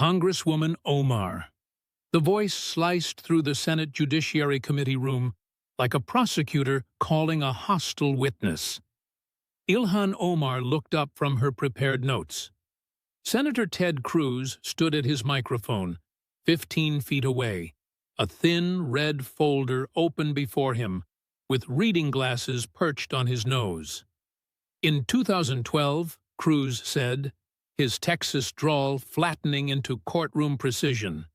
Congresswoman Omar. The voice sliced through the Senate Judiciary Committee room like a prosecutor calling a hostile witness. Ilhan Omar looked up from her prepared notes. Senator Ted Cruz stood at his microphone, 15 feet away, a thin red folder open before him, with reading glasses perched on his nose. In 2012, Cruz said, his Texas drawl flattening into courtroom precision,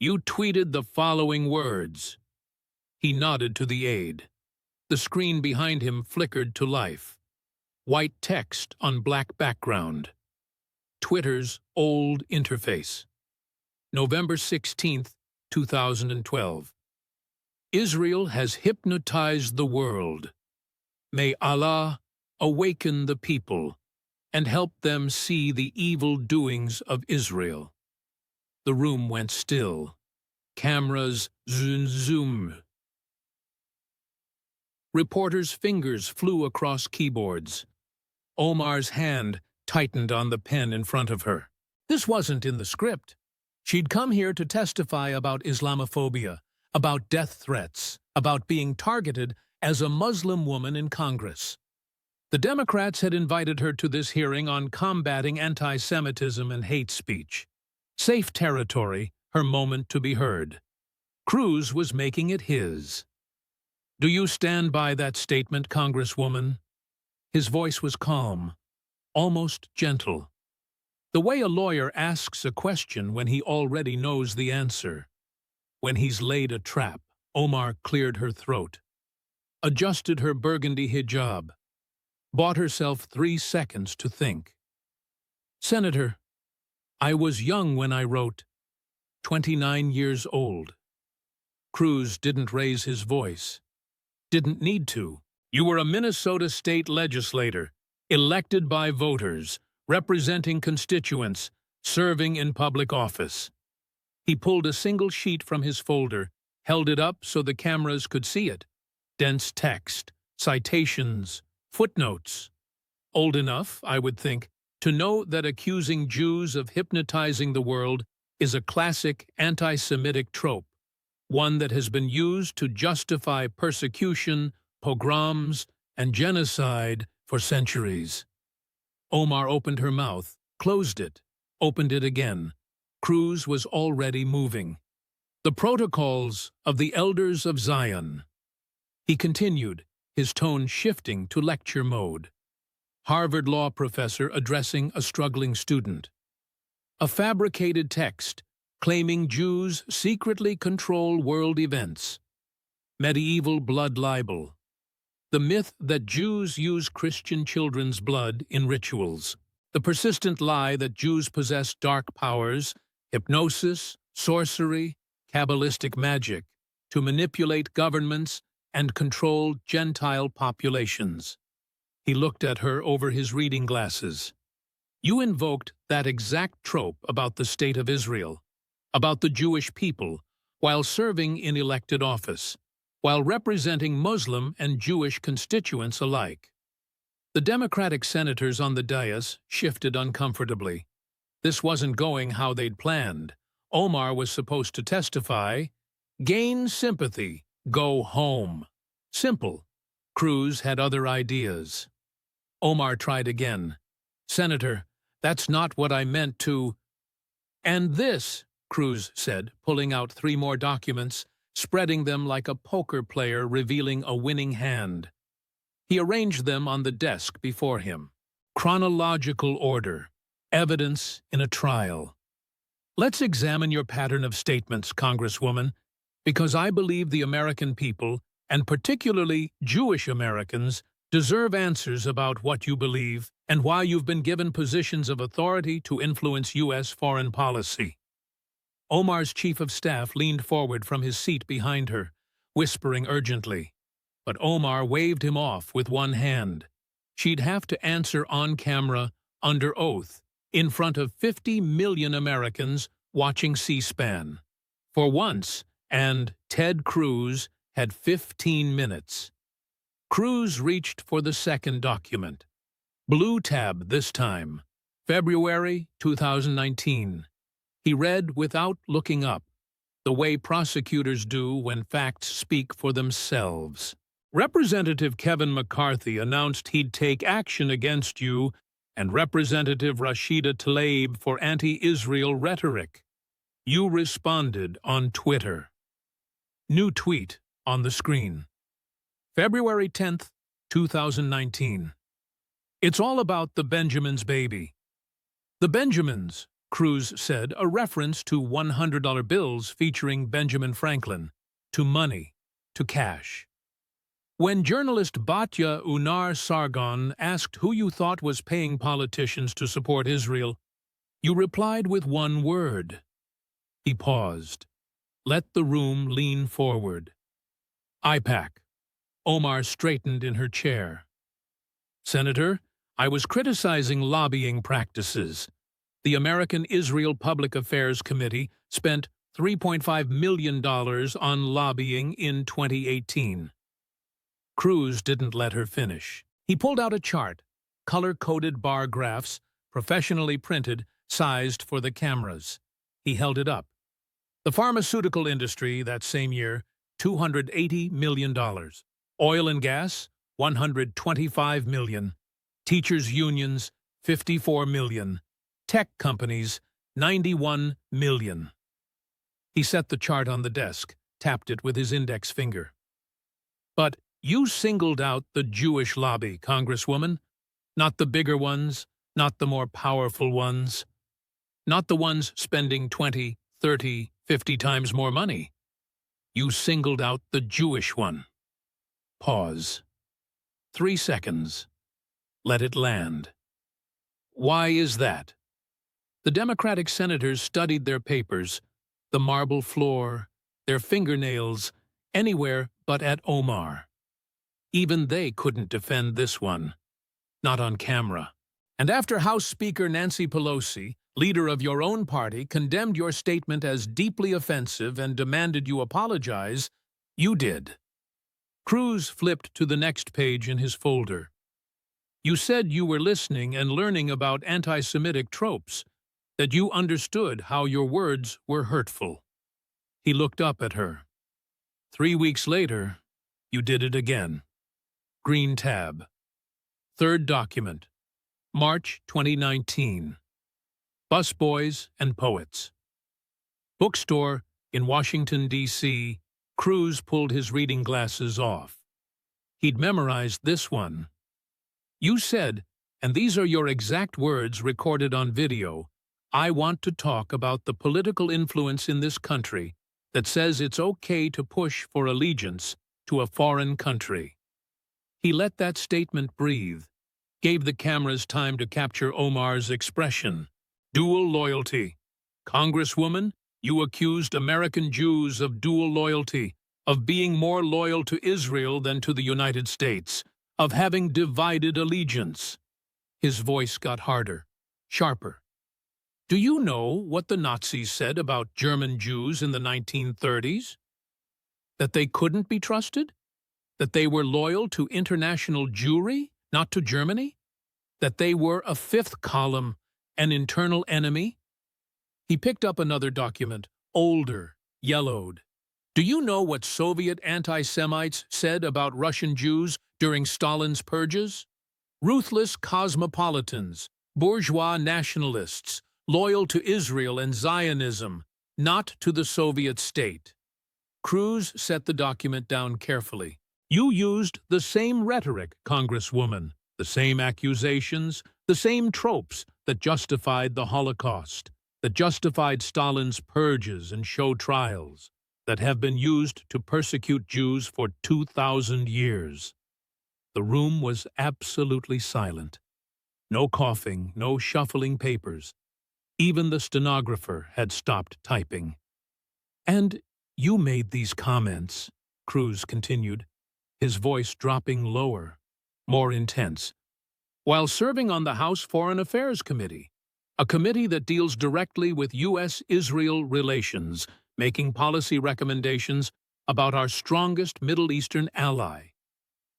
"You tweeted the following words." He nodded to the aide. The screen behind him flickered to life. White text on black background. Twitter's old interface. November 16, 2012. Israel has hypnotized the world. May Allah awaken the people and help them see the evil doings of Israel. The room went still. Cameras zoom. Reporters' fingers flew across keyboards. Omar's hand tightened on the pen in front of her. This wasn't in the script. She'd come here to testify about Islamophobia, about death threats, about being targeted as a Muslim woman in Congress. The Democrats had invited her to this hearing on combating anti-Semitism and hate speech. Safe territory, her moment to be heard. Cruz was making it his. "Do you stand by that statement, Congresswoman?" His voice was calm, almost gentle. The way a lawyer asks a question when he already knows the answer. When he's laid a trap, Omar cleared her throat, adjusted her burgundy hijab, bought herself 3 seconds to think. "Senator, I was young when I wrote, 29 years old." Cruz didn't raise his voice. Didn't need to. "You were a Minnesota state legislator, elected by voters, representing constituents, serving in public office." He pulled a single sheet from his folder, held it up so the cameras could see it. Dense text, citations, footnotes. Old enough, I would think, to know that accusing Jews of hypnotizing the world is a classic anti-Semitic trope, one that has been used to justify persecution, pogroms, and genocide for centuries. Omar opened her mouth, closed it, opened it again. Cruz was already moving. "The protocols of the elders of Zion." He continued, his tone shifting to lecture mode. Harvard law professor addressing a struggling student. "A fabricated text claiming Jews secretly control world events. Medieval blood libel. The myth that Jews use Christian children's blood in rituals. The persistent lie that Jews possess dark powers, hypnosis, sorcery, Kabbalistic magic, to manipulate governments and control Gentile populations." He looked at her over his reading glasses. "You invoked that exact trope about the state of Israel, about the Jewish people, while serving in elected office, while representing Muslim and Jewish constituents alike." The Democratic senators on the dais shifted uncomfortably. This wasn't going how they'd planned. Omar was supposed to testify, gain sympathy, go home. Simple. Cruz had other ideas. Omar tried again. "Senator, that's not what I meant to—" "And this," Cruz said, pulling out 3 more documents, spreading them like a poker player revealing a winning hand. He arranged them on the desk before him. Chronological order. Evidence in a trial. "Let's examine your pattern of statements, Congresswoman, because I believe the American people, and particularly Jewish Americans, deserve answers about what you believe and why you've been given positions of authority to influence U.S. foreign policy." Omar's chief of staff leaned forward from his seat behind her, whispering urgently. But Omar waved him off with one hand. She'd have to answer on camera, under oath, in front of 50 million Americans watching C-SPAN. For once, and Ted Cruz had 15 minutes. Cruz reached for the second document. Blue tab this time. February 2019. He read without looking up, the way prosecutors do when facts speak for themselves. Representative Kevin McCarthy announced he'd take action against you and Representative Rashida Tlaib for anti-Israel rhetoric. You responded on Twitter. New tweet on the screen. February 10th, 2019. It's all about the Benjamins, baby. The Benjamins, Cruz said, a reference to $100 bills featuring Benjamin Franklin, to money, to cash. When journalist Batya Unar Sargon asked who you thought was paying politicians to support Israel, you replied with one word. He paused. Let the room lean forward. IPAC. Omar straightened in her chair. Senator, I was criticizing lobbying practices. The American Israel Public Affairs Committee spent $3.5 million on lobbying in 2018. Cruz didn't let her finish. He pulled out a chart, color-coded bar graphs, professionally printed, sized for the cameras. He held it up. The pharmaceutical industry that same year, $280 million. Oil and gas, $125 million. Teachers' unions, $54 million. Tech companies, $91 million. He set the chart on the desk, tapped it with his index finger. But you singled out the Jewish lobby, Congresswoman. Not the bigger ones, not the more powerful ones. Not the ones spending 20, 30, 50 times more money. You singled out the Jewish one. Pause. 3 seconds. Let it land. Why is that? The Democratic senators studied their papers, the marble floor, their fingernails, anywhere but at Omar. Even they couldn't defend this one. Not on camera. And after House Speaker Nancy Pelosi, leader of your own party, condemned your statement as deeply offensive and demanded you apologize, you did. Cruz flipped to the next page in his folder. You said you were listening and learning about anti-Semitic tropes, that you understood how your words were hurtful. He looked up at her. 3 weeks later, you did it again. Green tab. Third document. March 2019. Busboys and Poets. Bookstore in Washington, D.C., Cruz pulled his reading glasses off. He'd memorized this one. You said, and these are your exact words recorded on video, I want to talk about the political influence in this country that says it's okay to push for allegiance to a foreign country. He let that statement breathe, gave the cameras time to capture Omar's expression. Dual loyalty. Congresswoman, you accused American Jews of dual loyalty, of being more loyal to Israel than to the United States, of having divided allegiance. His voice got harder, sharper. Do you know what the Nazis said about German Jews in the 1930s? That they couldn't be trusted? That they were loyal to international Jewry, not to Germany? That they were a fifth column, an internal enemy? He picked up another document, older, yellowed. Do you know what Soviet anti-Semites said about Russian Jews during Stalin's purges? Ruthless cosmopolitans, bourgeois nationalists, loyal to Israel and Zionism, not to the Soviet state. Cruz set the document down carefully. You used the same rhetoric, Congresswoman, the same accusations, the same tropes that justified the Holocaust, that justified Stalin's purges and show trials, that have been used to persecute Jews for 2,000 years. The room was absolutely silent. No coughing, no shuffling papers. Even the stenographer had stopped typing. And you made these comments, Cruz continued, his voice dropping lower, more intense, while serving on the House Foreign Affairs Committee, a committee that deals directly with U.S.-Israel relations, making policy recommendations about our strongest Middle Eastern ally.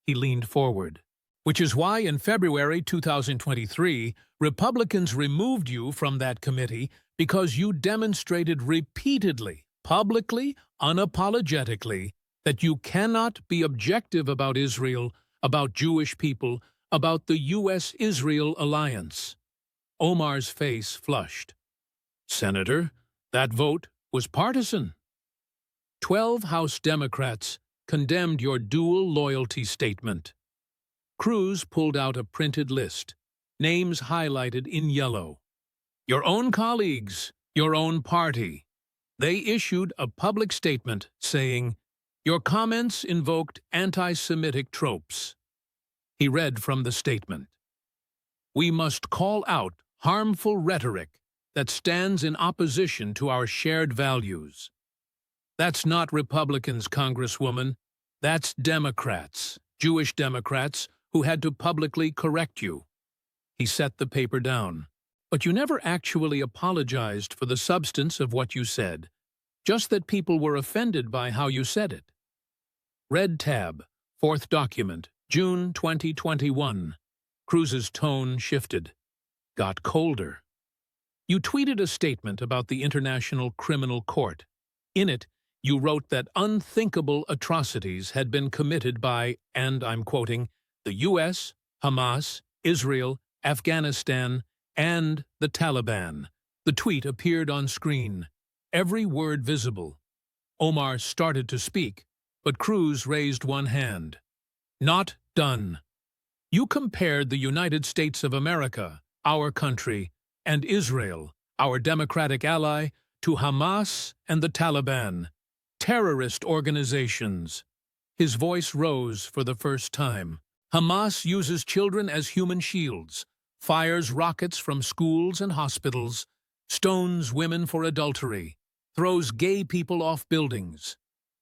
He leaned forward. Which is why in February 2023, Republicans removed you from that committee because you demonstrated repeatedly, publicly, unapologetically, that you cannot be objective about Israel, about Jewish people, about the U.S.-Israel alliance. Omar's face flushed. Senator, that vote was partisan. 12 House Democrats condemned your dual loyalty statement. Cruz pulled out a printed list, names highlighted in yellow. Your own colleagues, your own party. They issued a public statement saying, "Your comments invoked anti-Semitic tropes." He read from the statement, "We must call out harmful rhetoric that stands in opposition to our shared values." That's not Republicans, Congresswoman. That's Democrats, Jewish Democrats, who had to publicly correct you. He set the paper down. But you never actually apologized for the substance of what you said, just that people were offended by how you said it. Red tab, fourth document, June 2021. Cruz's tone shifted, got colder. You tweeted a statement about the International Criminal Court. In it, you wrote that unthinkable atrocities had been committed by, and I'm quoting, the U.S., Hamas, Israel, Afghanistan, and the Taliban. The tweet appeared on screen, every word visible. Omar started to speak, but Cruz raised one hand. Not done. You compared the United States of America, our country, and Israel, our democratic ally, to Hamas and the Taliban, terrorist organizations. His voice rose for the first time. Hamas uses children as human shields, fires rockets from schools and hospitals, stones women for adultery, throws gay people off buildings.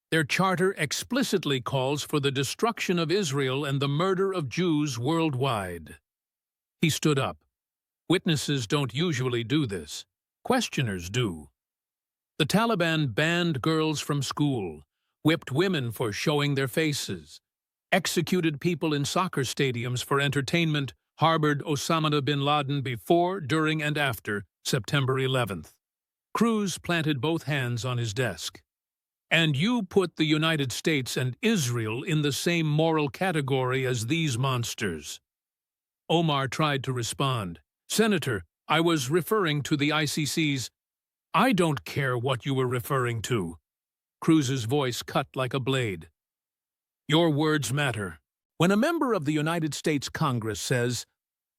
Their charter explicitly calls for the destruction of Israel and the murder of Jews worldwide. He stood up. Witnesses don't usually do this. Questioners do. The Taliban banned girls from school, whipped women for showing their faces, executed people in soccer stadiums for entertainment, harbored Osama bin Laden before, during, and after September 11th. Cruz planted both hands on his desk. And you put the United States and Israel in the same moral category as these monsters. Omar tried to respond. Senator, I was referring to the ICC's. I don't care what you were referring to. Cruz's voice cut like a blade. Your words matter. When a member of the United States Congress says,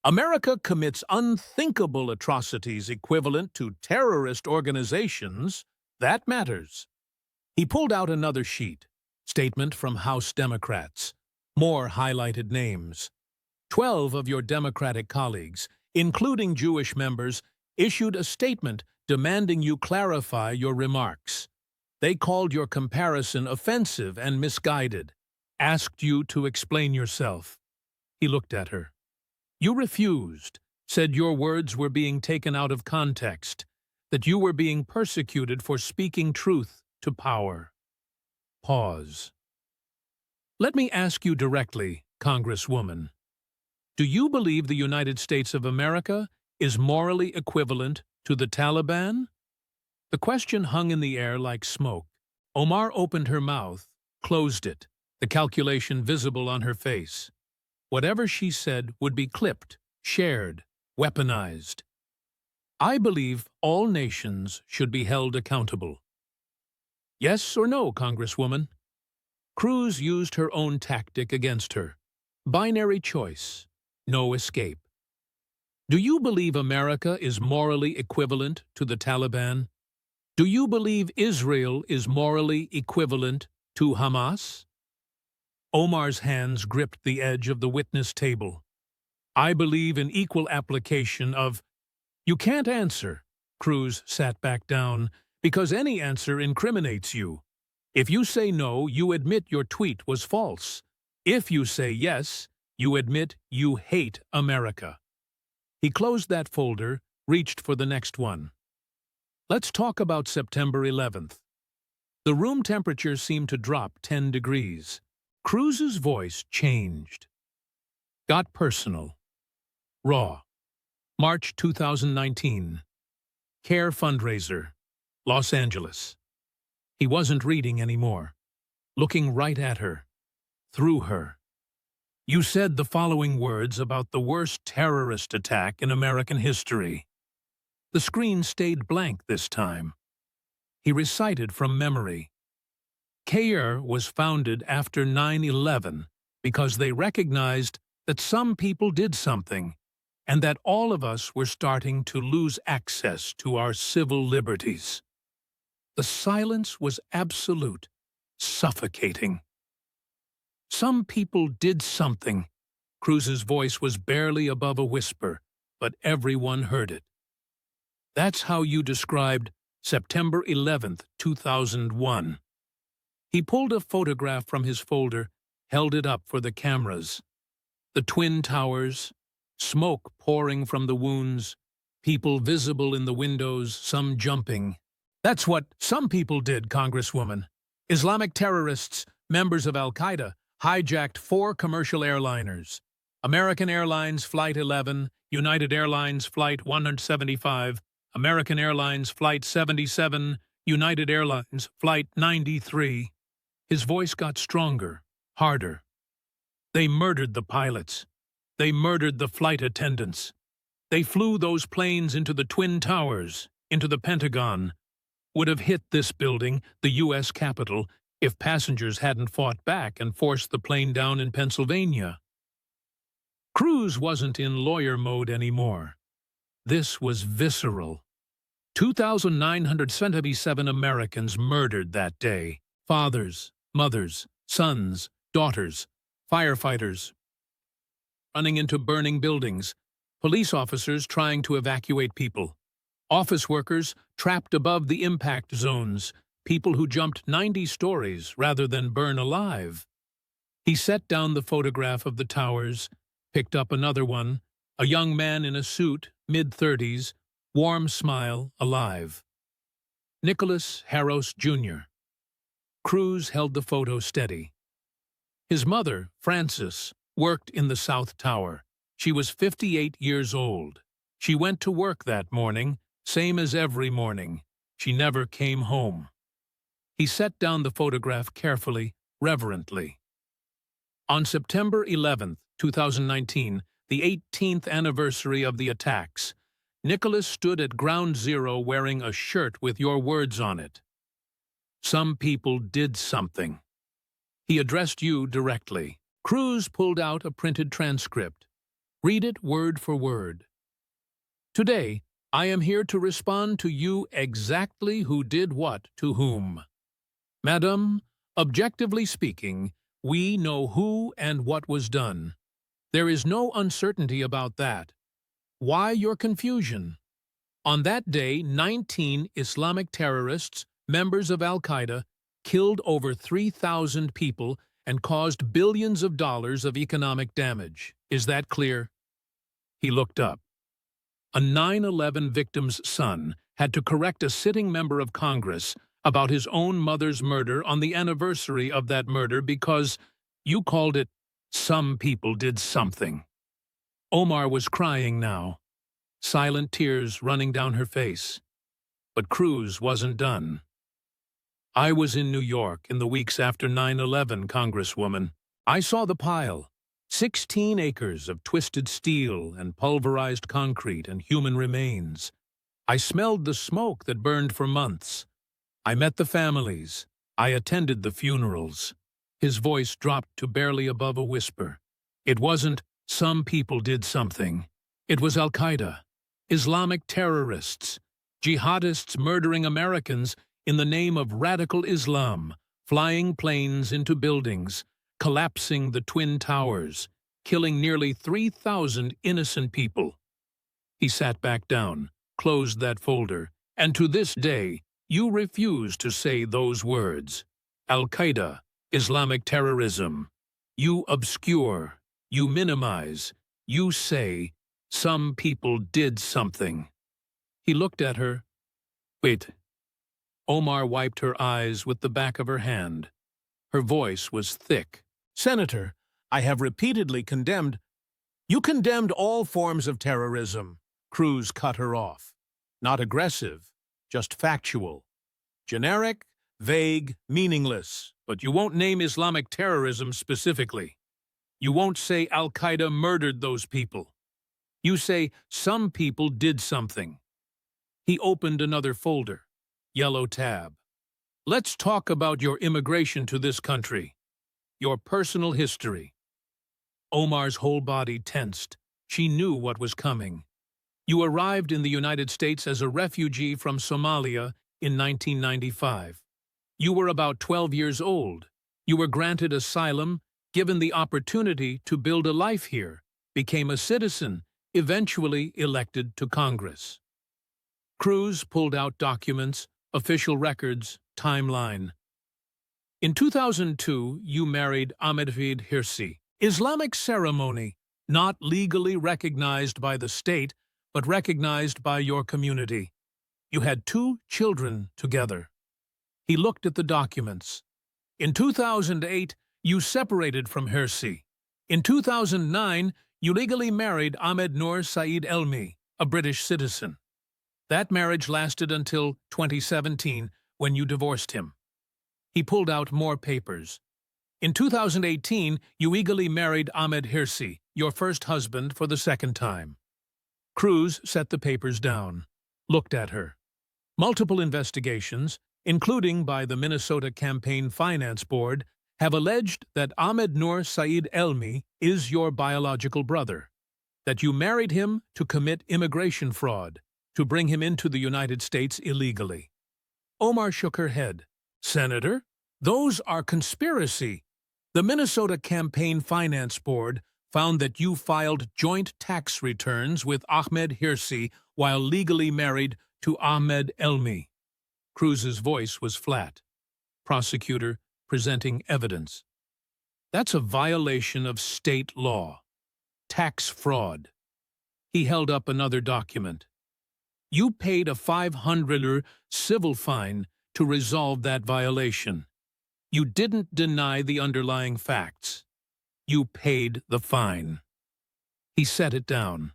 America commits unthinkable atrocities equivalent to terrorist organizations, that matters. He pulled out another sheet, statement from House Democrats, more highlighted names. 12 of your Democratic colleagues, including Jewish members, issued a statement demanding you clarify your remarks. They called your comparison offensive and misguided, asked you to explain yourself. He looked at her. You refused, said your words were being taken out of context, that you were being persecuted for speaking truth to power. Pause. Let me ask you directly, Congresswoman. Do you believe the United States of America is morally equivalent to the Taliban? The question hung in the air like smoke. Omar opened her mouth, closed it, the calculation visible on her face. Whatever she said would be clipped, shared, weaponized. I believe all nations should be held accountable. Yes or no, Congresswoman? Cruz used her own tactic against her. Binary choice, no escape. Do you believe America is morally equivalent to the Taliban? Do you believe Israel is morally equivalent to Hamas? Omar's hands gripped the edge of the witness table. I believe in equal application of... You can't answer. Cruz sat back down, because any answer incriminates you. If you say no, you admit your tweet was false. If you say yes, you admit you hate America. He closed that folder, reached for the next one. Let's talk about September 11th. The room temperature seemed to drop 10 degrees. Cruz's voice changed. Got personal. Raw. March 2019. Care fundraiser, Los Angeles. He wasn't reading anymore, looking right at her, through her. You said the following words about the worst terrorist attack in American history. The screen stayed blank this time. He recited from memory. CARE was founded after 9/11 because they recognized that some people did something and that all of us were starting to lose access to our civil liberties. The silence was absolute, suffocating. Some people did something. Cruz's voice was barely above a whisper, but everyone heard it. That's how you described September 11th, 2001. He pulled a photograph from his folder, held it up for the cameras. The Twin Towers, smoke pouring from the wounds, people visible in the windows, some jumping. That's what some people did, Congresswoman. Islamic terrorists, members of Al-Qaeda, hijacked 4 commercial airliners. American Airlines Flight 11, United Airlines Flight 175, American Airlines Flight 77, United Airlines Flight 93. His voice got stronger, harder. They murdered the pilots. They murdered the flight attendants. They flew those planes into the Twin Towers, into the Pentagon. Would have hit this building, the U.S. Capitol, if passengers hadn't fought back and forced the plane down in Pennsylvania. Cruz wasn't in lawyer mode anymore. This was visceral. 2,977 Americans murdered that day. Fathers, mothers, sons, daughters, firefighters running into burning buildings, police officers trying to evacuate people, office workers trapped above the impact zones, people who jumped 90 stories rather than burn alive. He set down the photograph of the towers, picked up another one, a young man in a suit, mid-30s, warm smile, alive. Nicholas Harros, Jr. Cruz held the photo steady. His mother, Frances, worked in the South Tower. She was 58 years old. She went to work that morning, same as every morning. She never came home. He set down the photograph carefully, reverently. On September 11th, 2019, the 18th anniversary of the attacks, Nicholas stood at Ground Zero wearing a shirt with your words on it. Some people did something. He addressed you directly. Cruz pulled out a printed transcript. Read it word for word. Today, I am here to respond to you exactly who did what to whom. Madam, objectively speaking, we know who and what was done. There is no uncertainty about that. Why your confusion? On that day, 19 Islamic terrorists, members of Al-Qaeda, killed over 3,000 people and caused billions of dollars of economic damage. Is that clear? He looked up. A 9/11 victim's son had to correct a sitting member of Congress about his own mother's murder on the anniversary of that murder because you called it "some people did something." Omar was crying now, silent tears running down her face. But Cruz wasn't done. I was in New York in the weeks after 9/11, Congresswoman. I saw the pile, 16 acres of twisted steel and pulverized concrete and human remains. I smelled the smoke that burned for months. I met the families. I attended the funerals. His voice dropped to barely above a whisper. It wasn't "some people did something." It was Al-Qaeda, Islamic terrorists, jihadists murdering Americans in the name of radical Islam, flying planes into buildings, collapsing the Twin Towers, killing nearly 3,000 innocent people. He sat back down, closed that folder, and to this day, you refuse to say those words. Al-Qaeda, Islamic terrorism. You obscure, you minimize, you say, "some people did something." He looked at her. Wait. Omar wiped her eyes with the back of her hand. Her voice was thick. Senator, I have repeatedly condemned. You condemned all forms of terrorism. Cruz cut her off. Not aggressive, just factual. Generic, vague, meaningless, but you won't name Islamic terrorism specifically. You won't say Al-Qaeda murdered those people. You say some people did something. He opened another folder. Yellow tab. Let's talk about your immigration to this country. Your personal history. Omar's whole body tensed. She knew what was coming. You arrived in the United States as a refugee from Somalia in 1995. You were about 12 years old. You were granted asylum, given the opportunity to build a life here, became a citizen, eventually elected to Congress. Cruz pulled out documents, official records, timeline. In 2002, you married Ahmed Hirsi. Islamic ceremony, not legally recognized by the state, but recognized by your community. You had 2 children together. He looked at the documents. In 2008, you separated from Hirsi. In 2009, you legally married Ahmed Noor Saeed Elmi, a British citizen. That marriage lasted until 2017, when you divorced him. He pulled out more papers. In 2018, you legally married Ahmed Hirsi, your first husband, for the second time. Cruz set the papers down, looked at her. Multiple investigations, including by the Minnesota Campaign Finance Board, have alleged that Ahmed Noor Saeed Elmi is your biological brother, that you married him to commit immigration fraud, to bring him into the United States illegally. Omar shook her head. Senator, those are conspiracy. The Minnesota Campaign Finance Board found that you filed joint tax returns with Ahmed Hirsi while legally married to Ahmed Elmi. Cruz's voice was flat. Prosecutor presenting evidence. That's a violation of state law. Tax fraud. He held up another document. You paid a $500 civil fine to resolve that violation. You didn't deny the underlying facts. You paid the fine. He set it down.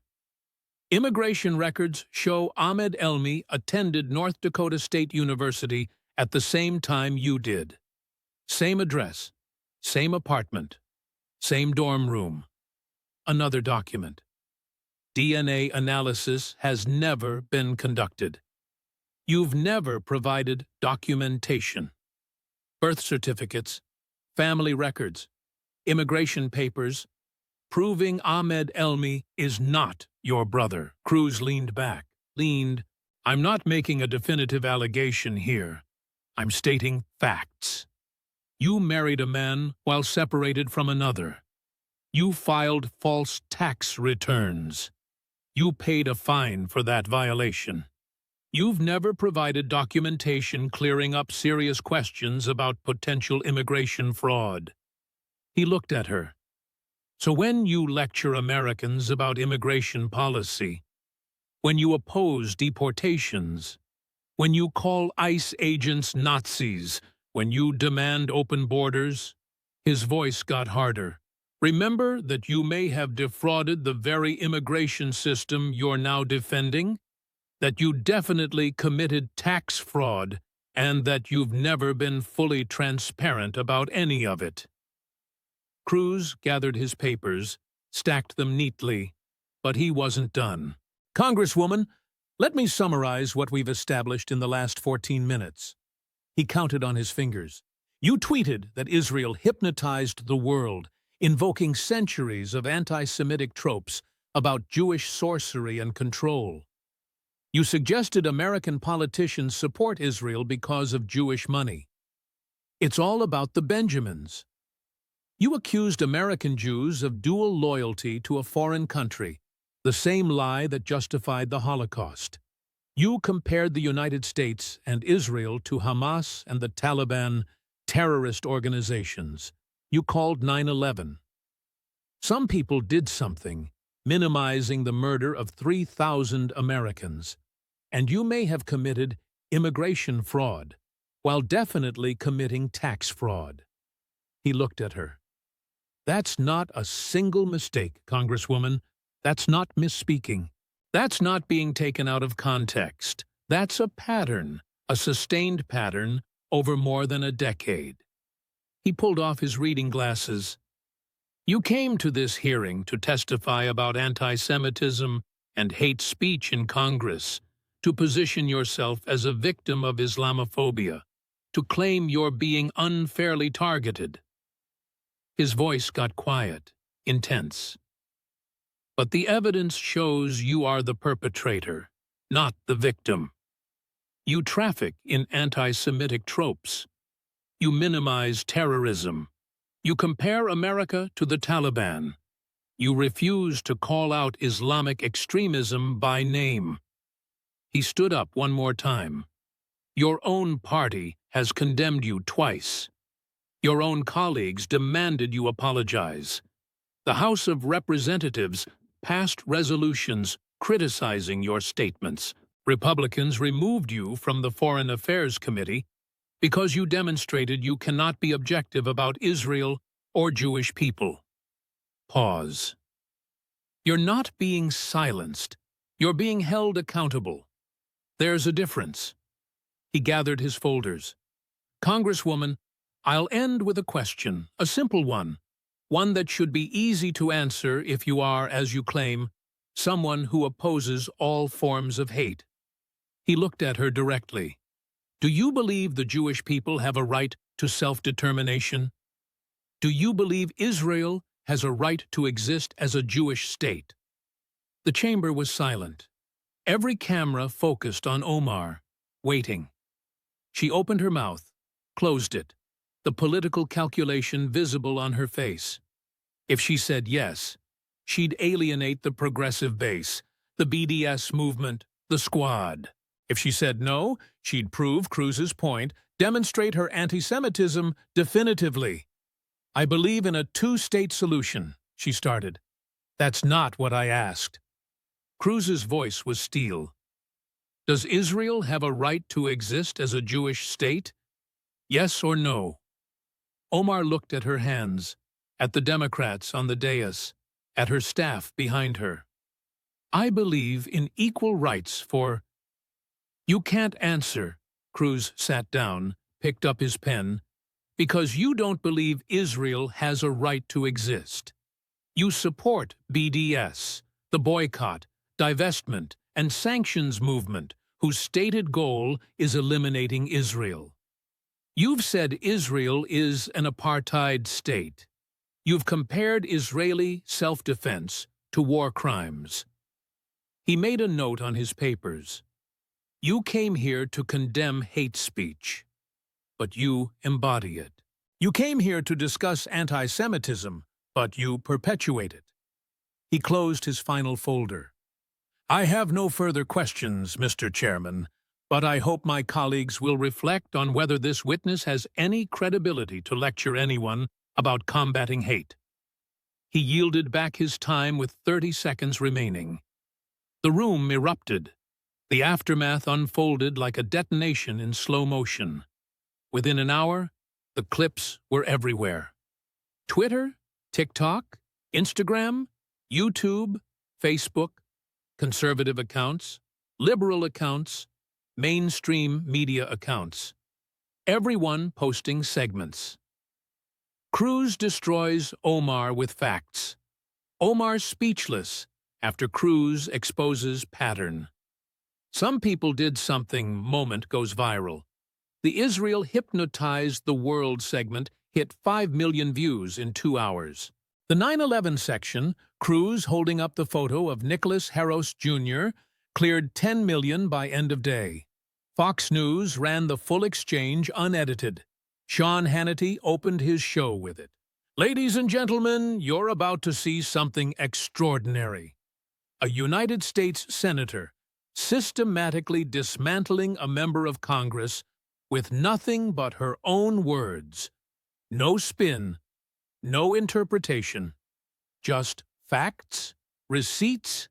Immigration records show Ahmed Elmi attended North Dakota State University at the same time you did. Same address, same apartment, same dorm room. Another document. DNA analysis has never been conducted. You've never provided documentation. Birth certificates, family records, immigration papers, proving Ahmed Elmi is not your brother. Cruz leaned back. I'm not making a definitive allegation here. I'm stating facts. You married a man while separated from another. You filed false tax returns. You paid a fine for that violation. You've never provided documentation clearing up serious questions about potential immigration fraud. He looked at her. So when you lecture Americans about immigration policy, when you oppose deportations, when you call ICE agents Nazis, when you demand open borders, his voice got harder. Remember that you may have defrauded the very immigration system you're now defending? That you definitely committed tax fraud, and that you've never been fully transparent about any of it. Cruz gathered his papers, stacked them neatly, but he wasn't done. Congresswoman, let me summarize what we've established in the last 14 minutes. He counted on his fingers. You tweeted that Israel hypnotized the world, invoking centuries of anti-Semitic tropes about Jewish sorcery and control. You suggested American politicians support Israel because of Jewish money. It's all about the Benjamins. You accused American Jews of dual loyalty to a foreign country, the same lie that justified the Holocaust. You compared the United States and Israel to Hamas and the Taliban terrorist organizations. You called 9/11. Some people did something, minimizing the murder of 3,000 Americans. And you may have committed immigration fraud, while definitely committing tax fraud. He looked at her. That's not a single mistake, Congresswoman. That's not misspeaking. That's not being taken out of context. That's a pattern, a sustained pattern over more than a decade. He pulled off his reading glasses. You came to this hearing to testify about anti-Semitism and hate speech in Congress, to position yourself as a victim of Islamophobia, to claim you're being unfairly targeted. His voice got quiet, intense. But the evidence shows you are the perpetrator, not the victim. You traffic in anti-Semitic tropes. You minimize terrorism. You compare America to the Taliban. You refuse to call out Islamic extremism by name. He stood up one more time. Your own party has condemned you twice. Your own colleagues demanded you apologize. The House of Representatives passed resolutions criticizing your statements. Republicans removed you from the Foreign Affairs Committee because you demonstrated you cannot be objective about Israel or Jewish people. Pause. You're not being silenced. You're being held accountable. There's a difference. He gathered his folders. Congresswoman, I'll end with a question, a simple one that should be easy to answer if you are, as you claim, someone who opposes all forms of hate. He looked at her directly. Do you believe the Jewish people have a right to self-determination? Do you believe Israel has a right to exist as a Jewish state? The chamber was silent. Every camera focused on Omar, waiting. She opened her mouth, closed it, the political calculation visible on her face. If she said yes, she'd alienate the progressive base, the BDS movement, the Squad. If she said no, she'd prove Cruz's point, demonstrate her anti-Semitism definitively. I believe in a two-state solution, she started. That's not what I asked. Cruz's voice was steel. Does Israel have a right to exist as a Jewish state? Yes or no? Omar looked at her hands, at the Democrats on the dais, at her staff behind her. I believe in equal rights for... You can't answer, Cruz sat down, picked up his pen, because you don't believe Israel has a right to exist. You support BDS, the boycott, divestment, and sanctions movement, whose stated goal is eliminating Israel. You've said Israel is an apartheid state. You've compared Israeli self-defense to war crimes. He made a note on his papers. You came here to condemn hate speech, but you embody it. You came here to discuss anti-Semitism, but you perpetuate it. He closed his final folder. I have no further questions, Mr. Chairman, but I hope my colleagues will reflect on whether this witness has any credibility to lecture anyone about combating hate. He yielded back his time with 30 seconds remaining. The room erupted. The aftermath unfolded like a detonation in slow motion. Within an hour, the clips were everywhere. Twitter, TikTok, Instagram, YouTube, Facebook, conservative accounts, liberal accounts, mainstream media accounts. Everyone posting segments. Cruz destroys Omar with facts. Omar speechless after Cruz exposes pattern. Some people did something moment goes viral. The Israel hypnotized the world segment hit 5 million views in 2 hours. The 9/11 section, Cruz holding up the photo of Nicholas Harros Jr., cleared 10 million by end of day. Fox News ran the full exchange unedited. Sean Hannity opened his show with it. Ladies and gentlemen, you're about to see something extraordinary. A United States senator systematically dismantling a member of Congress with nothing but her own words. No spin, no interpretation, just facts, receipts,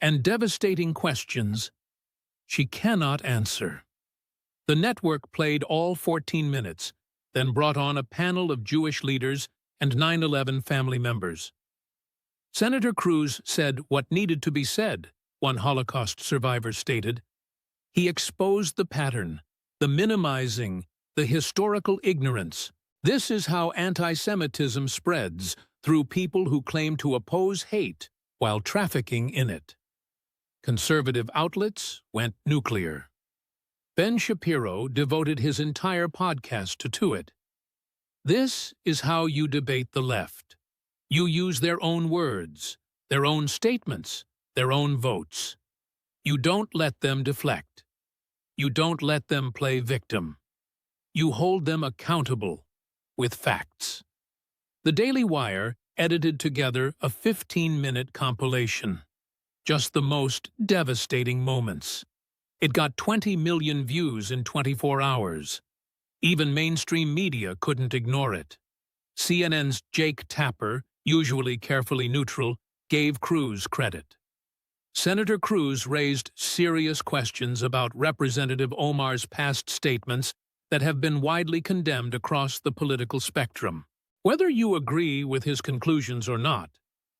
and devastating questions she cannot answer. The network played all 14 minutes, then brought on a panel of Jewish leaders and 9/11 family members. Senator Cruz said what needed to be said, one Holocaust survivor stated. He exposed the pattern, the minimizing, the historical ignorance. This is how anti-Semitism spreads, through people who claim to oppose hate while trafficking in it. Conservative outlets went nuclear. Ben Shapiro devoted his entire podcast to it. This is how you debate the left. You use their own words, their own statements, their own votes. You don't let them deflect. You don't let them play victim. You hold them accountable with facts. The Daily Wire edited together a 15-minute compilation. Just the most devastating moments. It got 20 million views in 24 hours. Even mainstream media couldn't ignore it. CNN's Jake Tapper, usually carefully neutral, gave Cruz credit. Senator Cruz raised serious questions about Representative Omar's past statements that have been widely condemned across the political spectrum. Whether you agree with his conclusions or not,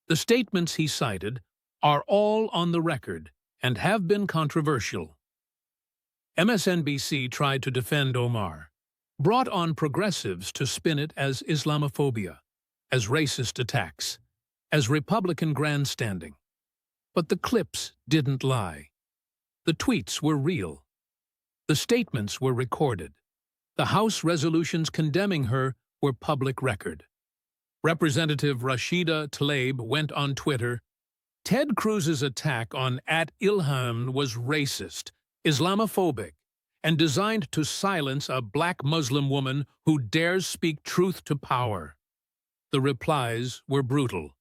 the statements he cited are all on the record and have been controversial. MSNBC tried to defend Omar, brought on progressives to spin it as Islamophobia, as racist attacks, as Republican grandstanding. But the clips didn't lie. The tweets were real. The statements were recorded. The House resolutions condemning her were public record. Representative Rashida Tlaib went on Twitter, "Ted Cruz's attack on @Ilhan was racist, Islamophobic, and designed to silence a black Muslim woman who dares speak truth to power." The replies were brutal.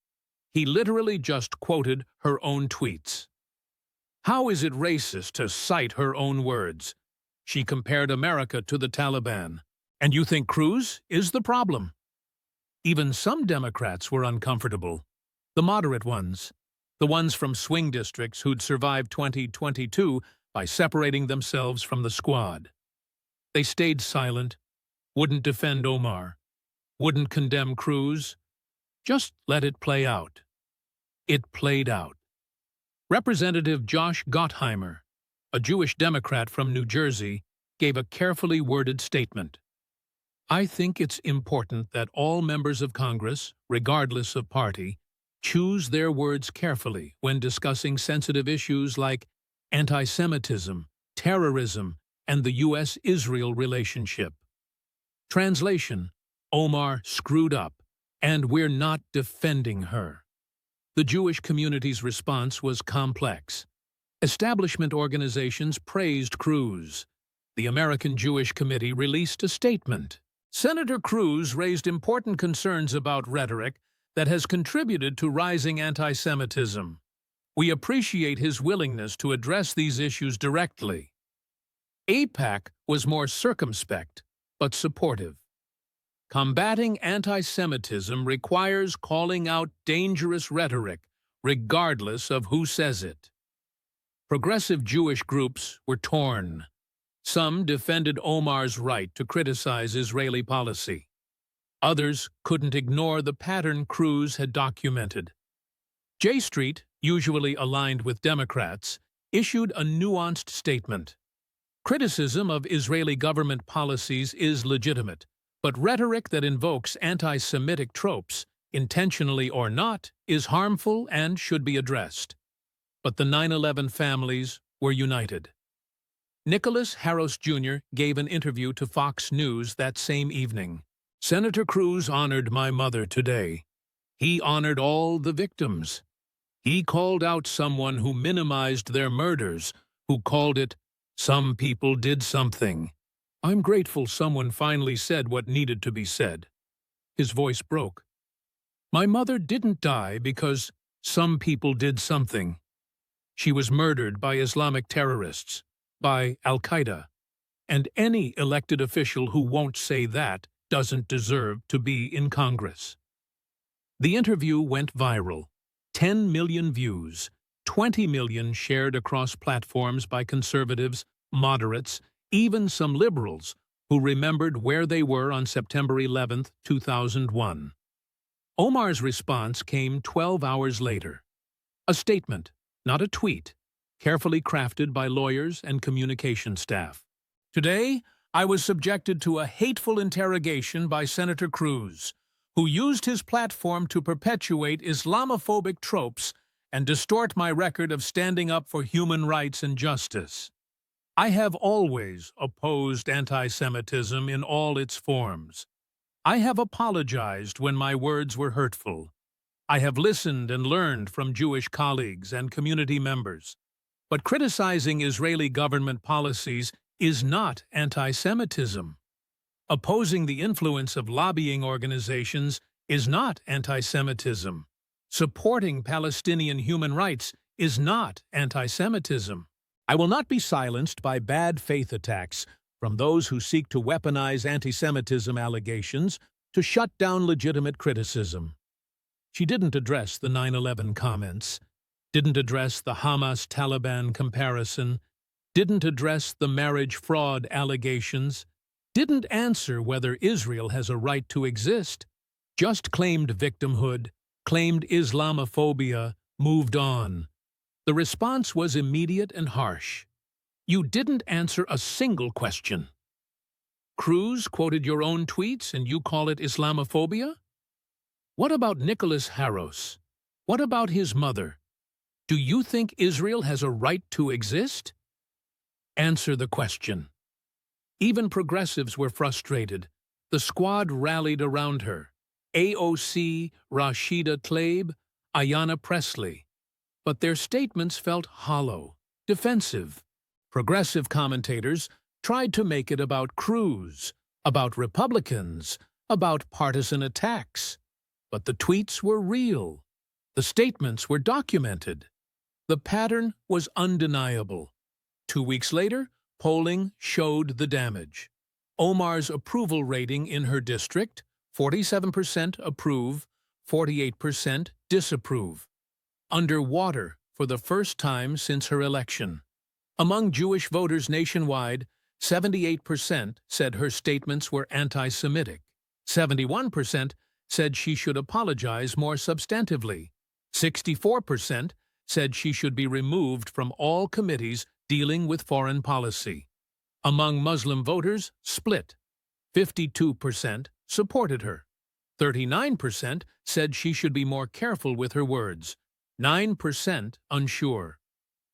He literally just quoted her own tweets. How is it racist to cite her own words? She compared America to the Taliban. And you think Cruz is the problem? Even some Democrats were uncomfortable. The moderate ones. The ones from swing districts who'd survived 2022 by separating themselves from the squad. They stayed silent, wouldn't defend Omar, wouldn't condemn Cruz, just let it play out. It played out. Representative Josh Gottheimer, a Jewish Democrat from New Jersey, gave a carefully worded statement. "I think it's important that all members of Congress, regardless of party, choose their words carefully when discussing sensitive issues like anti-Semitism, terrorism, and the U.S.-Israel relationship." Translation: Omar screwed up, and we're not defending her. The Jewish community's response was complex. Establishment organizations praised Cruz. The American Jewish Committee released a statement. Senator Cruz raised important concerns about rhetoric that has contributed to rising anti-Semitism. We appreciate his willingness to address these issues directly. AIPAC was more circumspect, but supportive. Combating anti-Semitism requires calling out dangerous rhetoric, regardless of who says it. Progressive Jewish groups were torn. Some defended Omar's right to criticize Israeli policy. Others couldn't ignore the pattern Cruz had documented. J Street, usually aligned with Democrats, issued a nuanced statement. Criticism of Israeli government policies is legitimate, but rhetoric that invokes anti-Semitic tropes, intentionally or not, is harmful and should be addressed. But the 9/11 families were united. Nicholas Harros Jr. gave an interview to Fox News that same evening. "Senator Cruz honored my mother today. He honored all the victims. He called out someone who minimized their murders, who called it, 'Some people did something.' I'm grateful someone finally said what needed to be said." His voice broke. "My mother didn't die because some people did something. She was murdered by Islamic terrorists, by Al-Qaeda, and any elected official who won't say that doesn't deserve to be in Congress." The interview went viral. 10 million views, 20 million shared across platforms by conservatives, moderates, even some liberals who remembered where they were on September 11, 2001. Omar's response came 12 hours later. A statement, not a tweet, carefully crafted by lawyers and communication staff. Today, I was subjected to a hateful interrogation by Senator Cruz, who used his platform to perpetuate Islamophobic tropes and distort my record of standing up for human rights and justice. I have always opposed anti-Semitism in all its forms. I have apologized when my words were hurtful. I have listened and learned from Jewish colleagues and community members. But criticizing Israeli government policies is not anti-Semitism. Opposing the influence of lobbying organizations is not anti-Semitism. Supporting Palestinian human rights is not anti-Semitism. I will not be silenced by bad faith attacks from those who seek to weaponize anti-Semitism allegations to shut down legitimate criticism. She didn't address the 9/11 comments, didn't address the Hamas-Taliban comparison, didn't address the marriage fraud allegations, didn't answer whether Israel has a right to exist, just claimed victimhood, claimed Islamophobia, moved on. The response was immediate and harsh. You didn't answer a single question. Cruz quoted your own tweets and you call it Islamophobia? What about Nicholas Harros? What about his mother? Do you think Israel has a right to exist? Answer the question. Even progressives were frustrated. The squad rallied around her. AOC, Rashida Tlaib, Ayanna Pressley. But their statements felt hollow, defensive. Progressive commentators tried to make it about Cruz, about Republicans, about partisan attacks. But the tweets were real. The statements were documented. The pattern was undeniable. 2 weeks later, polling showed the damage. Omar's approval rating in her district, 47% approve, 48% disapprove. Underwater for the first time since her election. Among Jewish voters nationwide, 78% said her statements were anti-Semitic. 71% said she should apologize more substantively. 64% said she should be removed from all committees dealing with foreign policy. Among Muslim voters, split. 52% supported her. 39% said she should be more careful with her words. 9% unsure.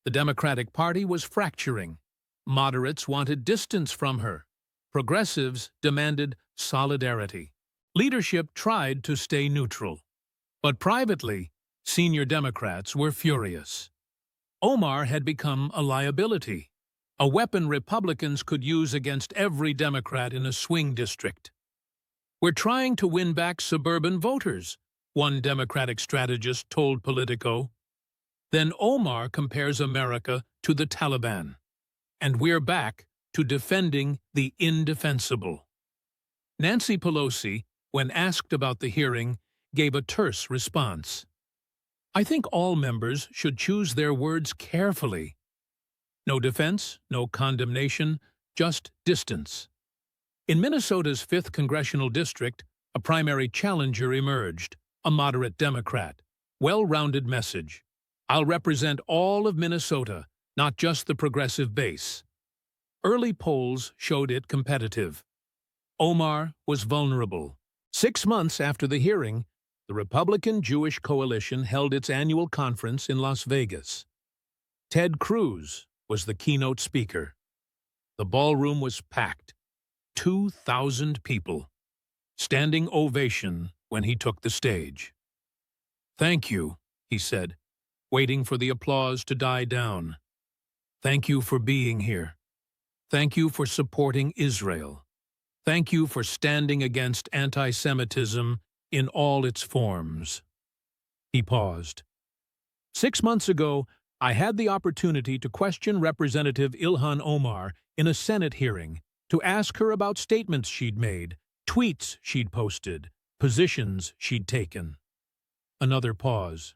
The Democratic Party was fracturing. Moderates wanted distance from her. Progressives demanded solidarity. Leadership tried to stay neutral. But privately, senior Democrats were furious. Omar had become a liability, a weapon Republicans could use against every Democrat in a swing district. We're trying to win back suburban voters, one Democratic strategist told Politico. Then Omar compares America to the Taliban. And we're back to defending the indefensible. Nancy Pelosi, when asked about the hearing, gave a terse response. I think all members should choose their words carefully. No defense, no condemnation, just distance. In Minnesota's 5th Congressional District, a primary challenger emerged, a moderate Democrat. Well-rounded message. I'll represent all of Minnesota, not just the progressive base. Early polls showed it competitive. Omar was vulnerable. 6 months after the hearing, the Republican-Jewish Coalition held its annual conference in Las Vegas. Ted Cruz was the keynote speaker. The ballroom was packed. 2,000 people. Standing ovation when he took the stage. Thank you, he said, waiting for the applause to die down. Thank you for being here. Thank you for supporting Israel. Thank you for standing against anti-Semitism in all its forms. He paused. 6 months ago, I had the opportunity to question Representative Ilhan Omar in a Senate hearing, to ask her about statements she'd made, tweets she'd posted, positions she'd taken. Another pause.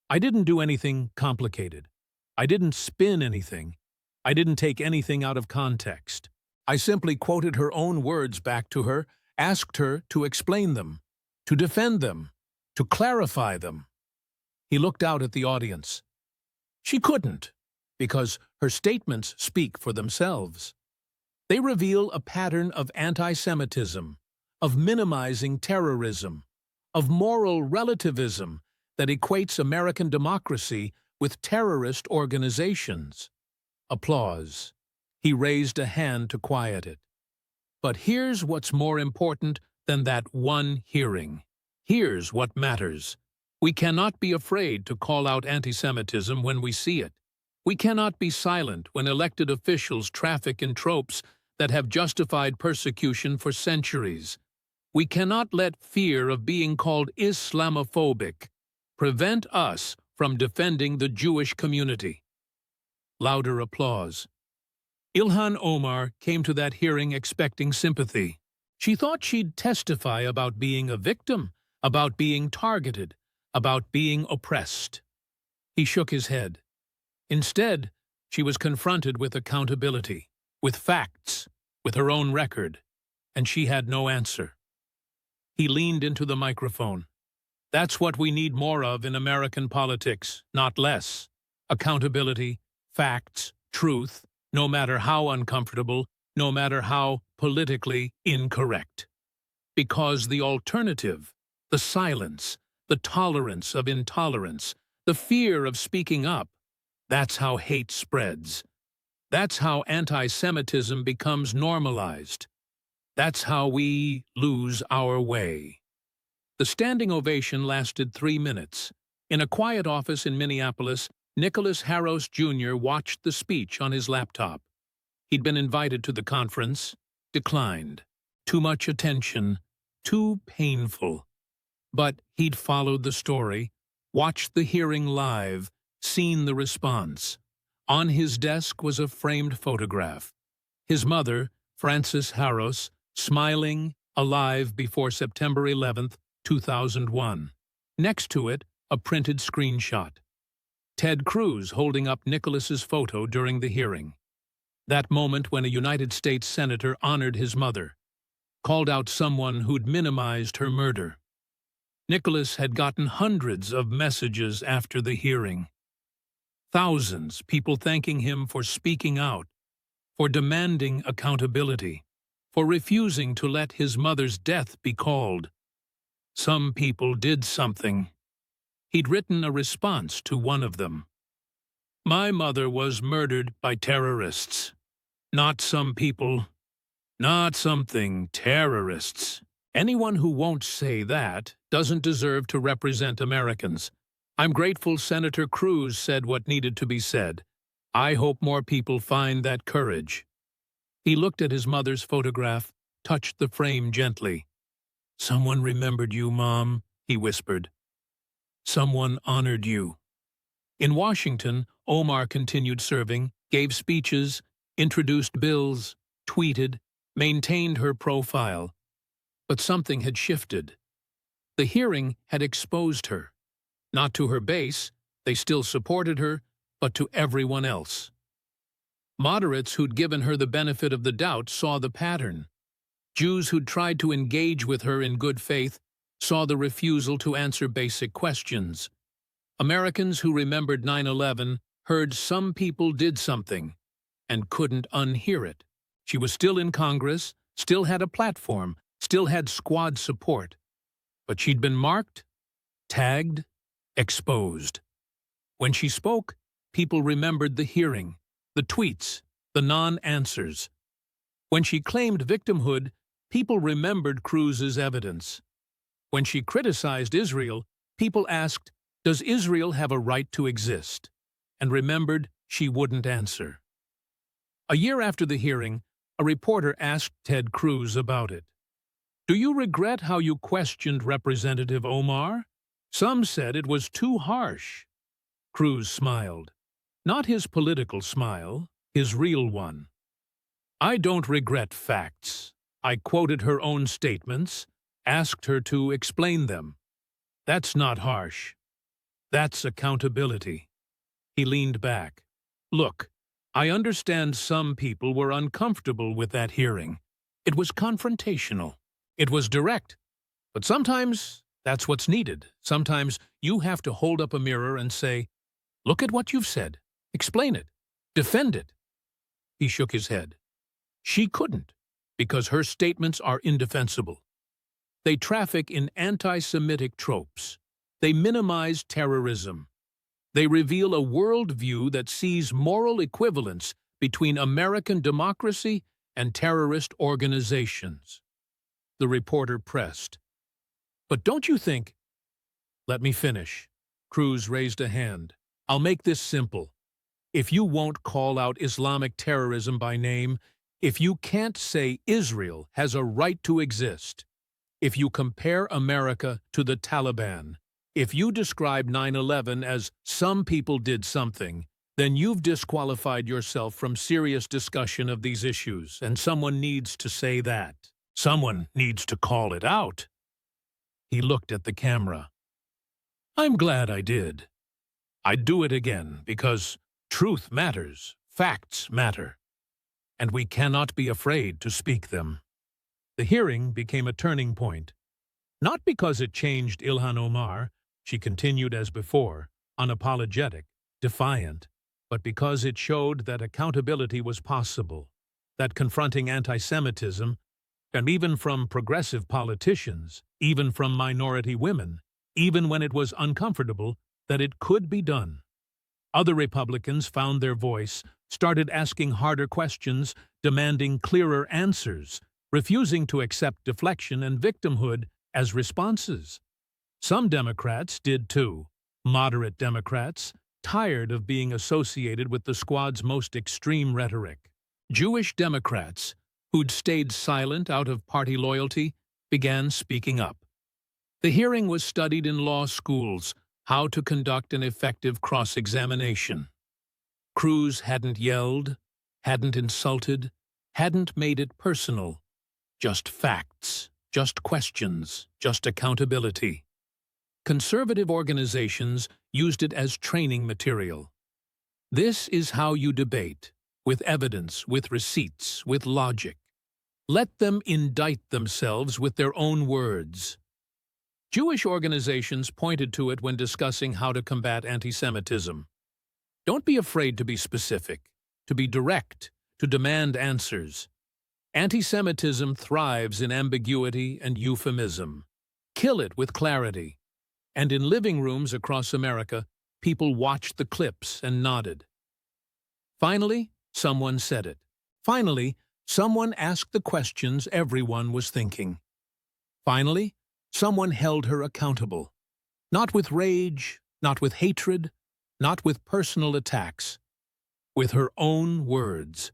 I didn't do anything complicated. I didn't spin anything. I didn't take anything out of context. I simply quoted her own words back to her, asked her to explain them, to defend them, to clarify them. He looked out at the audience. She couldn't. because her statements speak for themselves. They reveal a pattern of anti-Semitism, of minimizing terrorism, of moral relativism that equates American democracy with terrorist organizations. Applause. He raised a hand to quiet it. But here's what's more important than that one hearing. Here's what matters. We cannot be afraid to call out anti-Semitism when we see it. We cannot be silent when elected officials traffic in tropes that have justified persecution for centuries. We cannot let fear of being called Islamophobic prevent us from defending the Jewish community. Louder applause. Ilhan Omar came to that hearing expecting sympathy. She thought she'd testify about being a victim, about being targeted, about being oppressed. He shook his head. Instead, she was confronted with accountability, with facts, with her own record, and she had no answer. He leaned into the microphone. That's what we need more of in American politics, not less. Accountability, facts, truth, no matter how uncomfortable, no matter how politically incorrect. Because the alternative, the silence, the tolerance of intolerance, the fear of speaking up, that's how hate spreads. That's how anti-Semitism becomes normalized. That's how we lose our way. The standing ovation lasted 3 minutes. In a quiet office in Minneapolis, Nicholas Harros Jr. watched the speech on his laptop. He'd been invited to the conference, declined. Too much attention, too painful. But he'd followed the story, watched the hearing live, seen the response. On his desk was a framed photograph. His mother, Frances Harros, smiling, alive before September 11th, 2001. Next to it, a printed screenshot. Ted Cruz holding up Nicholas's photo during the hearing. That moment when a United States senator honored his mother, called out someone who'd minimized her murder. Nicholas had gotten hundreds of messages after the hearing. Thousands, people thanking him for speaking out, for demanding accountability, for refusing to let his mother's death be called. Some people did something. He'd written a response to one of them. My mother was murdered by terrorists. Not some people. Not something, terrorists. Anyone who won't say that doesn't deserve to represent Americans. I'm grateful Senator Cruz said what needed to be said. I hope more people find that courage. He looked at his mother's photograph, touched the frame gently. Someone remembered you, Mom, he whispered. Someone honored you. In Washington, Omar continued serving, gave speeches, introduced bills, tweeted, maintained her profile. But something had shifted. The hearing had exposed her. Not to her base, they still supported her, but to everyone else. Moderates who'd given her the benefit of the doubt saw the pattern. Jews who'd tried to engage with her in good faith saw the refusal to answer basic questions. Americans who remembered 9/11 heard some people did something and couldn't unhear it. She was still in Congress, still had a platform, still had squad support. But she'd been marked, tagged, exposed. When she spoke, people remembered the hearing, the tweets, the non-answers. When she claimed victimhood, people remembered Cruz's evidence. When she criticized Israel, people asked, does Israel have a right to exist? And remembered she wouldn't answer. A year after the hearing, a reporter asked Ted Cruz about it. Do you regret how you questioned Representative Omar? Some said it was too harsh. Cruz smiled. Not his political smile, his real one. I don't regret facts. I quoted her own statements, asked her to explain them. That's not harsh. That's accountability. He leaned back. Look, I understand some people were uncomfortable with that hearing. It was confrontational. It was direct. But sometimes that's what's needed. Sometimes you have to hold up a mirror and say, look at what you've said. Explain it. defend it. He shook his head. She couldn't, because her statements are indefensible. They traffic in anti-Semitic tropes. They minimize terrorism. They reveal a worldview that sees moral equivalence between American democracy and terrorist organizations. The reporter pressed. But don't you think— Let me finish. Cruz raised a hand. I'll make this simple. If you won't call out Islamic terrorism by name, if you can't say Israel has a right to exist, if you compare America to the Taliban, if you describe 9/11 as some people did something, then you've disqualified yourself from serious discussion of these issues, and someone needs to say that. Someone needs to call it out. He looked at the camera. I'm glad I did. I'd do it again because truth matters, facts matter, and we cannot be afraid to speak them. The hearing became a turning point. Not because it changed Ilhan Omar, she continued as before, unapologetic, defiant, but because it showed that accountability was possible, that confronting anti-Semitism, and even from progressive politicians, even from minority women, even when it was uncomfortable, that it could be done. Other Republicans found their voice, started asking harder questions, demanding clearer answers, refusing to accept deflection and victimhood as responses. Some Democrats did too, moderate Democrats, tired of being associated with the squad's most extreme rhetoric. Jewish Democrats, who'd stayed silent out of party loyalty, began speaking up. The hearing was studied in law schools, how to conduct an effective cross-examination. Cruz hadn't yelled, hadn't insulted, hadn't made it personal. Just facts, just questions, just accountability. Conservative organizations used it as training material. This is how you debate, with evidence, with receipts, with logic. Let them indict themselves with their own words. Jewish organizations pointed to it when discussing how to combat anti-Semitism. Don't be afraid to be specific, to be direct, to demand answers. Anti-Semitism thrives in ambiguity and euphemism. Kill it with clarity. And in living rooms across America, people watched the clips and nodded. Finally, someone said it. Finally, someone asked the questions everyone was thinking. Finally, someone held her accountable. Not with rage, not with hatred, not with personal attacks, with her own words.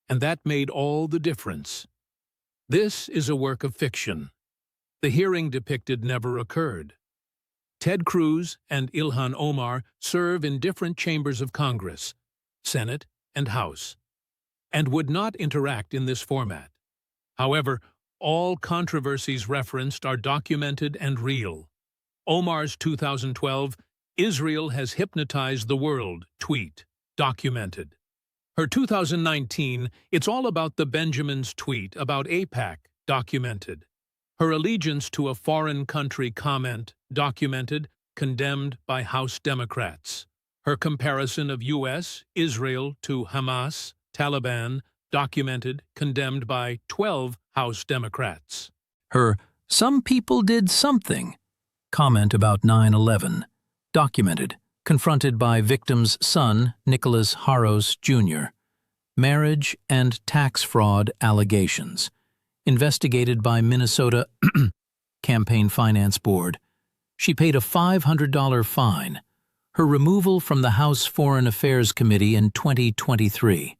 And that made all the difference. This is a work of fiction. The hearing depicted never occurred. Ted Cruz and Ilhan Omar serve in different chambers of Congress, Senate and House, and would not interact in this format. However, all controversies referenced are documented and real. Omar's 2012 "Israel has hypnotized the world" tweet, documented. Her 2019 "It's all about the Benjamins" tweet about AIPAC, documented. Her allegiance to a foreign country comment, documented, condemned by House Democrats. Her comparison of U.S., Israel to Hamas, Taliban, documented, condemned by 12 House Democrats. Her "some people did something" comment about 9/11, documented, confronted by victim's son, Nicholas Haros Jr. Marriage and tax fraud allegations, investigated by Minnesota Campaign Finance Board. She paid a $500 fine. Her removal from the House Foreign Affairs Committee in 2023,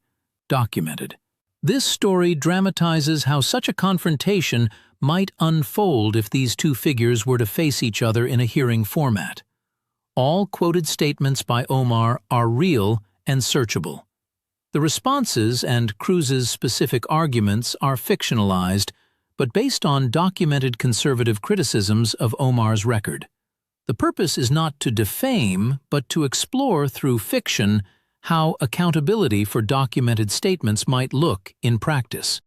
documented. This story dramatizes how such a confrontation might unfold if these two figures were to face each other in a hearing format. All quoted statements by Omar are real and searchable. The responses and Cruz's specific arguments are fictionalized, but based on documented conservative criticisms of Omar's record. The purpose is not to defame, but to explore through fiction how accountability for documented statements might look in practice.